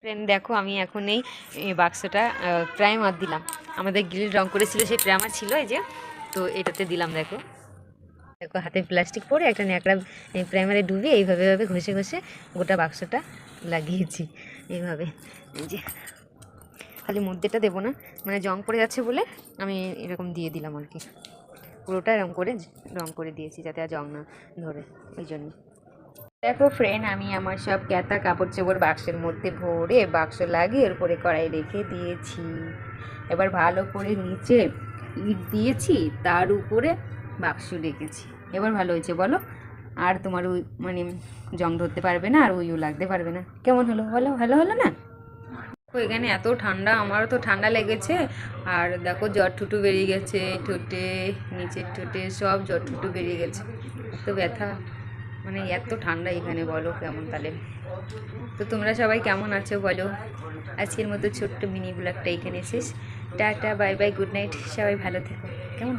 Friend দেখো আমি এখন এই বাক্সটা প্রাইমার দিলাম। আমাদের গ্রিল রং করেছিল সেই প্রাইমার ছিল, এই যে তো এটাতে দিলাম। দেখো দেখো হাতে প্লাস্টিক পরে একটা ন্যাকড়া প্রাইমারে ডুবিয়ে এইভাবে ঘষে ঘষে গোটা বাক্সটা লাগিয়েছি এইভাবে। এই যে খালি মধ্যেটা দেবো না, মানে জং পড়ে যাচ্ছে বলে আমি এরকম দিয়ে দিলাম আর কি। পুরোটা রং করে দিয়েছি যাতে আর জং না ধরে, ওই জন্য। দেখো ফ্রেন্ড আমি আমার সব ক্যাতা কাপড় চোপড় বাক্সের মধ্যে ভরে বাক্স লাগিয়ে এর উপরে কড়াই রেখে দিয়েছি। এবার ভালো করে নিচে ইট দিয়েছি, তার উপরে বাক্স রেখেছি। এবার ভালো হয়েছে বলো? আর তোমার ওই মানে জং ধরতে পারবে না, আর ওইও লাগতে পারবে না। কেমন হলো বলো? ভালো হলো না? এখানে এত ঠান্ডা, আমারও তো ঠান্ডা লেগেছে। আর দেখো জ্বর ঠুটু বেরিয়ে গেছে, ঠোঁটে নিচের ঠোঁটে সব জ্বর ঠুটু বেরিয়ে গেছে, এত ব্যথা, মানে এত ঠান্ডা এখানে। বলো কেমন তাহলে? তো তোমরা সবাই কেমন আছো বলো? আজকের মতো ছোট্ট মিনি ব্লগটা এখানে শেষ। Tata, bye bye, good night, সবাই ভালো থেকো। কেমন?